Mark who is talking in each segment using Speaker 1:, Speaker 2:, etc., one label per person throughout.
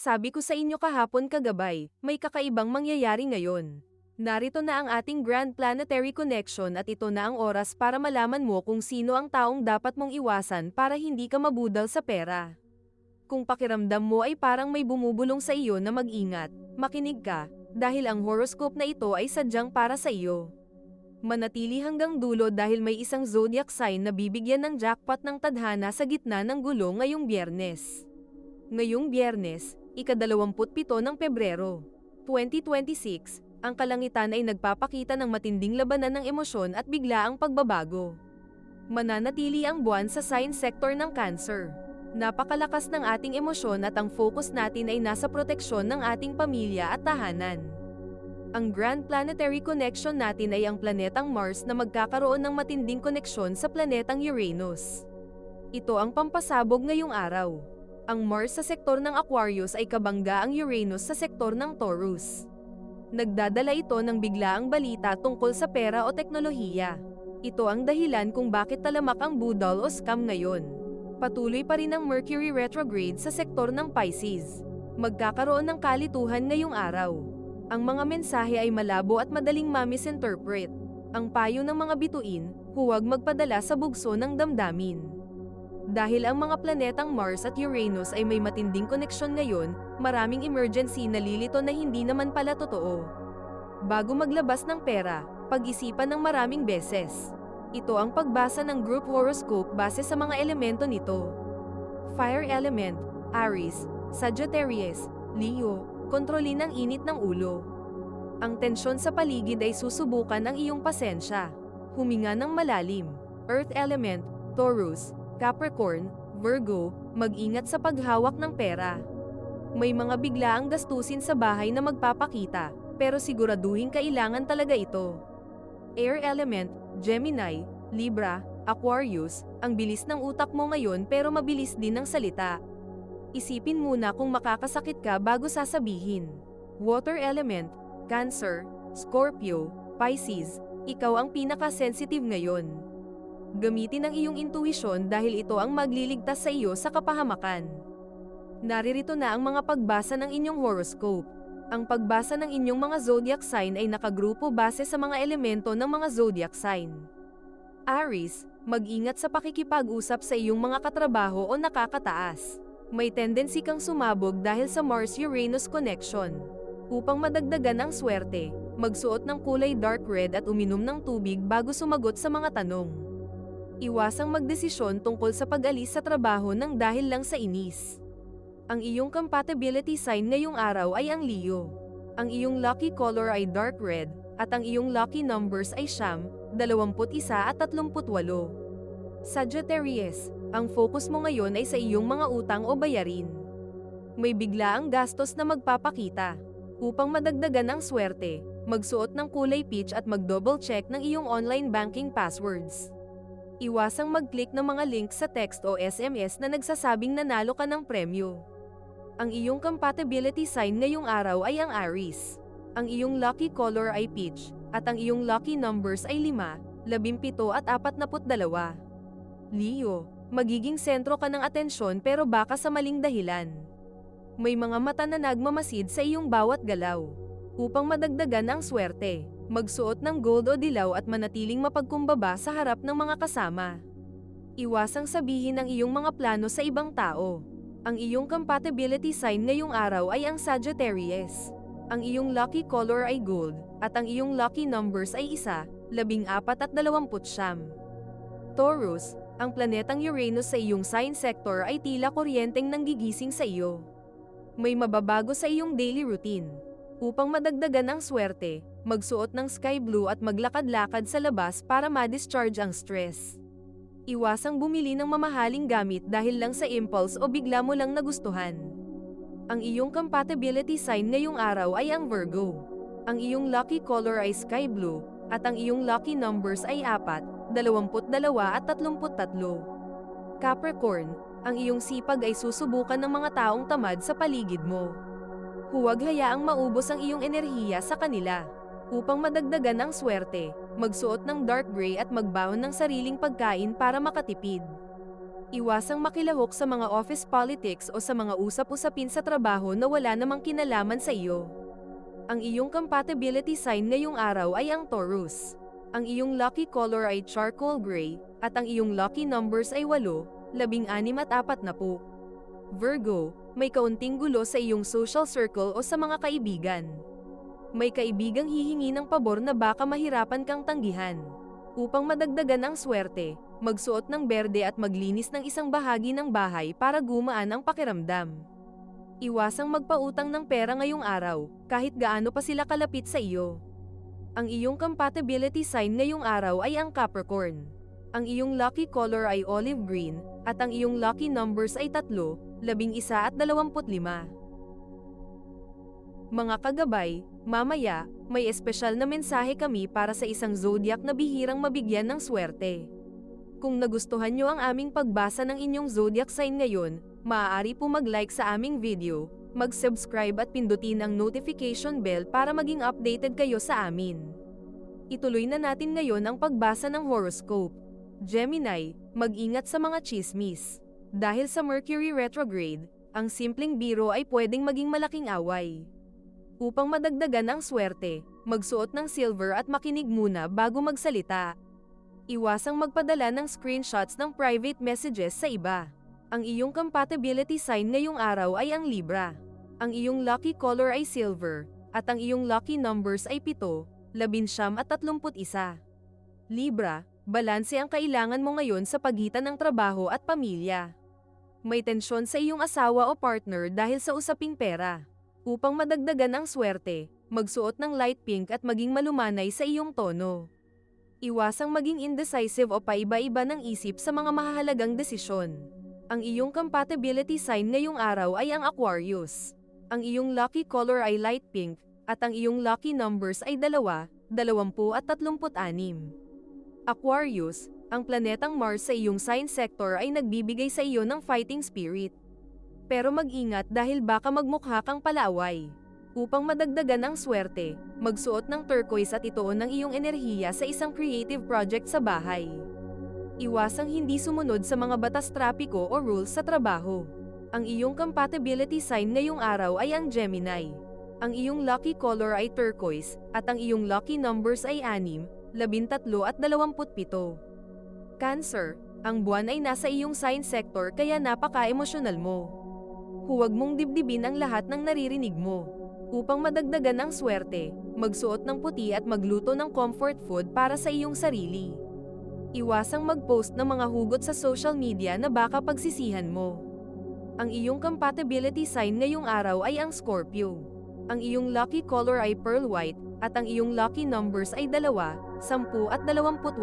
Speaker 1: sabi ko sa inyo kahapon kagabay, may kakaibang mangyayari ngayon. Narito na ang ating Grand Planetary Connection at ito na ang oras para malaman mo kung sino ang taong dapat mong iwasan para hindi ka mabudol sa pera. Kung pakiramdam mo ay parang may bumubulong sa iyo na mag-ingat, makinig ka, dahil ang horoscope na ito ay sadyang para sa iyo. Manatili hanggang dulo dahil may isang zodiac sign na bibigyan ng jackpot ng tadhana sa gitna ng gulo ngayong Biyernes. Ngayong Biyernes, ika-27 ng Pebrero, 2026, ang kalangitan ay nagpapakita ng matinding labanan ng emosyon at biglaang pagbabago. Mananatili ang buwan sa sign sector ng Cancer. Napakalakas ng ating emosyon at ang focus natin ay nasa proteksyon ng ating pamilya at tahanan. Ang Grand Planetary Connection natin ay ang planetang Mars na magkakaroon ng matinding koneksyon sa planetang Uranus. Ito ang pampasabog ngayong araw. Ang Mars sa sektor ng Aquarius ay kabangga ang Uranus sa sektor ng Taurus. Nagdadala ito ng biglaang balita tungkol sa pera o teknolohiya. Ito ang dahilan kung bakit talamak ang budol o scam ngayon. Patuloy pa rin ang Mercury retrograde sa sektor ng Pisces. Magkakaroon ng kalituhan ngayong araw. Ang mga mensahe ay malabo at madaling ma-misinterpret. Ang payo ng mga bituin, huwag magpadala sa bugso ng damdamin. Dahil ang mga planetang Mars at Uranus ay may matinding koneksyon ngayon, maraming emergency na lilito na hindi naman pala totoo. Bago maglabas ng pera, pag-isipan ng maraming beses. Ito ang pagbasa ng group horoscope base sa mga elemento nito. Fire element, Aries, Sagittarius, Leo, kontrolin ang init ng ulo. Ang tensyon sa paligid ay susubukan ang iyong pasensya. Huminga ng malalim. Earth element, Taurus, Capricorn, Virgo, mag-ingat sa paghawak ng pera. May mga biglaang gastusin sa bahay na magpapakita, pero siguraduhin kailangan talaga ito. Air element, Gemini, Libra, Aquarius, ang bilis ng utak mo ngayon pero mabilis din ang salita. Isipin muna kung makakasakit ka bago sasabihin. Water element, Cancer, Scorpio, Pisces, ikaw ang pinaka-sensitive ngayon. Gamitin ang iyong intuisyon dahil ito ang magliligtas sa iyo sa kapahamakan. Naririto na ang mga pagbasa ng inyong horoscope. Ang pagbasa ng inyong mga zodiac sign ay nakagrupo base sa mga elemento ng mga zodiac sign. Aries, mag-ingat sa pakikipag-usap sa iyong mga katrabaho o nakakataas. May tendency kang sumabog dahil sa Mars-Uranus connection. Upang madagdagan ang swerte, magsuot ng kulay dark red at uminom ng tubig bago sumagot sa mga tanong. Iwasang magdesisyon tungkol sa pag-alis sa trabaho nang dahil lang sa inis. Ang iyong compatibility sign ngayong araw ay ang Leo. Ang iyong lucky color ay dark red, at ang iyong lucky numbers ay 9, 21 at 38. Sagittarius, ang focus mo ngayon ay sa iyong mga utang o bayarin. May biglaang gastos na magpapakita. Upang madagdagan ang swerte, magsuot ng kulay peach at mag-double check ng iyong online banking passwords. Iwasang mag-click ng mga link sa text o SMS na nagsasabing nanalo ka ng premyo. Ang iyong compatibility sign ngayong araw ay ang Aries. Ang iyong lucky color ay peach, at ang iyong lucky numbers ay 5, 17 at 42. Leo, magiging sentro ka ng atensyon pero baka sa maling dahilan. May mga mata na nagmamasid sa iyong bawat galaw. Upang madagdagan ang swerte, magsuot ng gold o dilaw at manatiling mapagkumbaba sa harap ng mga kasama. Iwasang sabihin ang iyong mga plano sa ibang tao. Ang iyong compatibility sign ngayong araw ay ang Sagittarius. Ang iyong lucky color ay gold, at ang iyong lucky numbers ay 1, 14 at 29. Taurus, ang planetang Uranus sa iyong sign sector ay tila kuryenteng nanggigising sa iyo. May mababago sa iyong daily routine. Upang madagdagan ang swerte, magsuot ng sky blue at maglakad-lakad sa labas para ma-discharge ang stress. Iwasang bumili ng mamahaling gamit dahil lang sa impulse o bigla mo lang nagustuhan. Ang iyong compatibility sign ngayong araw ay ang Virgo. Ang iyong lucky color ay sky blue, at ang iyong lucky numbers ay 4, 22 at 33. Capricorn, ang iyong sipag ay susubukan ng mga taong tamad sa paligid mo. Huwag hayaang maubos ang iyong enerhiya sa kanila. Upang madagdagan ang swerte, magsuot ng dark gray at magbaon ng sariling pagkain para makatipid. Iwasang makilahok sa mga office politics o sa mga usap-usapin sa trabaho na wala namang kinalaman sa iyo. Ang iyong compatibility sign ngayong araw ay ang Taurus. Ang iyong lucky color ay charcoal gray, at ang iyong lucky numbers ay 8, 16 at 40. Virgo, may kaunting gulo sa iyong social circle o sa mga kaibigan. May kaibigang hihingi ng pabor na baka mahirapan kang tanggihan. Upang madagdagan ang swerte, magsuot ng berde at maglinis ng isang bahagi ng bahay para gumaan ang pakiramdam. Iwasang magpautang ng pera ngayong araw, kahit gaano pa sila kalapit sa iyo. Ang iyong compatibility sign ngayong araw ay ang Capricorn. Ang iyong lucky color ay olive green, at ang iyong lucky numbers ay 3, 11 at 25. Mga kagabay, mamaya, may espesyal na mensahe kami para sa isang zodiac na bihirang mabigyan ng swerte. Kung nagustuhan nyo ang aming pagbasa ng inyong zodiac sign ngayon, maaari po mag-like sa aming video, mag-subscribe at pindutin ang notification bell para maging updated kayo sa amin. Ituloy na natin ngayon ang pagbasa ng horoscope. Gemini, mag-ingat sa mga chismis. Dahil sa Mercury retrograde, ang simpleng biro ay pwedeng maging malaking away. Upang madagdagan ang swerte, magsuot ng silver at makinig muna bago magsalita. Iwasang magpadala ng screenshots ng private messages sa iba. Ang iyong compatibility sign ngayong araw ay ang Libra. Ang iyong lucky color ay silver, at ang iyong lucky numbers ay 7, 11 at 31. Libra, balanse ang kailangan mo ngayon sa pagitan ng trabaho at pamilya. May tensyon sa iyong asawa o partner dahil sa usaping pera. Upang madagdagan ang swerte, magsuot ng light pink at maging malumanay sa iyong tono. Iwasang maging indecisive o paiba-iba ng isip sa mga mahahalagang desisyon. Ang iyong compatibility sign ngayong araw ay ang Aquarius. Ang iyong lucky color ay light pink, at ang iyong lucky numbers ay 2, 20 at 36. Aquarius, ang planetang Mars sa iyong sign sector ay nagbibigay sa iyo ng fighting spirit. Pero mag-ingat dahil baka magmukha kang palaaway. Upang madagdagan ang swerte, magsuot ng turquoise at ituon ng iyong enerhiya sa isang creative project sa bahay. Iwasang hindi sumunod sa mga batas trapiko o rules sa trabaho. Ang iyong compatibility sign ngayong araw ay ang Gemini. Ang iyong lucky color ay turquoise, at ang iyong lucky numbers ay 6, 13 at 27. Cancer, ang buwan ay nasa iyong sign sector kaya napaka-emosyonal mo. Huwag mong dibdibin ang lahat ng naririnig mo. Upang madagdagan ang swerte, magsuot ng puti at magluto ng comfort food para sa iyong sarili. Iwasang mag-post ng mga hugot sa social media na baka pagsisihan mo. Ang iyong compatibility sign ngayong araw ay ang Scorpio. Ang iyong lucky color ay pearl white, at ang iyong lucky numbers ay 2, 10 at 28.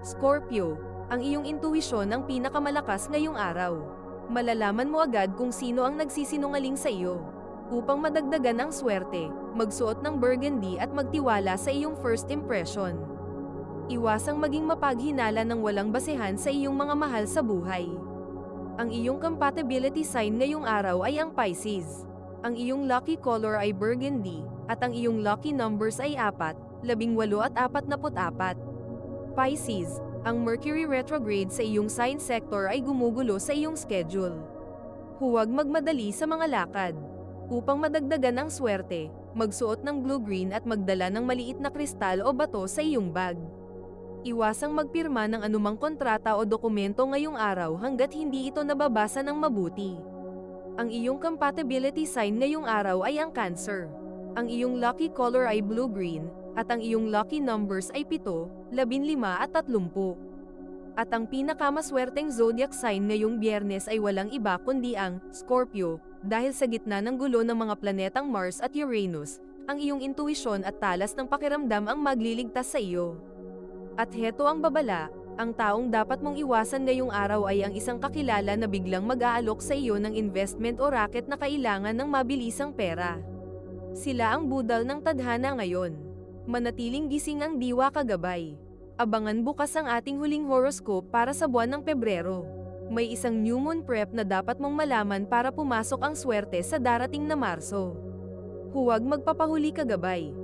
Speaker 1: Scorpio, ang iyong intuisyon ang pinakamalakas ngayong araw. Malalaman mo agad kung sino ang nagsisinungaling sa iyo. Upang madagdagan ang swerte, magsuot ng burgundy at magtiwala sa iyong first impression. Iwasang maging mapaghinala ng walang basehan sa iyong mga mahal sa buhay. Ang iyong compatibility sign ngayong araw ay ang Pisces. Ang iyong lucky color ay burgundy, at ang iyong lucky numbers ay 4, 18 at 44. Pisces, ang Mercury retrograde sa iyong sign sector ay gumugulo sa iyong schedule. Huwag magmadali sa mga lakad. Upang madagdagan ang swerte, magsuot ng blue-green at magdala ng maliit na kristal o bato sa iyong bag. Iwasang magpirma ng anumang kontrata o dokumento ngayong araw hanggat hindi ito nababasa ng mabuti. Ang iyong compatibility sign ngayong araw ay ang Cancer. Ang iyong lucky color ay blue-green, at ang iyong lucky numbers ay 7, 15 at 30. At ang pinakamaswerteng zodiac sign ngayong Biyernes ay walang iba kundi ang Scorpio, dahil sa gitna ng gulo ng mga planetang Mars at Uranus, ang iyong intuisyon at talas ng pakiramdam ang magliligtas sa iyo. At heto ang babala, ang taong dapat mong iwasan ngayong araw ay ang isang kakilala na biglang mag-aalok sa iyo ng investment o racket na kailangan ng mabilisang pera. Sila ang budal ng tadhana ngayon. Manatiling gising ang diwa kagabay. Abangan bukas ang ating huling horoscope para sa buwan ng Pebrero. May isang new moon prep na dapat mong malaman para pumasok ang swerte sa darating na Marso. Huwag magpapahuli kagabay.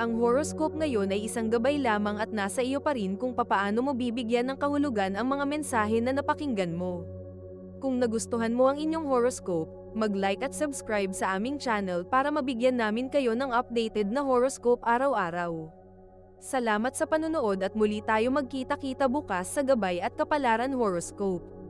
Speaker 1: Ang horoscope ngayon ay isang gabay lamang at nasa iyo pa rin kung papaano mo bibigyan ng kahulugan ang mga mensahe na napakinggan mo. Kung nagustuhan mo ang inyong horoscope, mag-like at subscribe sa aming channel para mabigyan namin kayo ng updated na horoscope araw-araw. Salamat sa panonood at muli tayo magkita-kita bukas sa Gabay at Kapalaran Horoscope.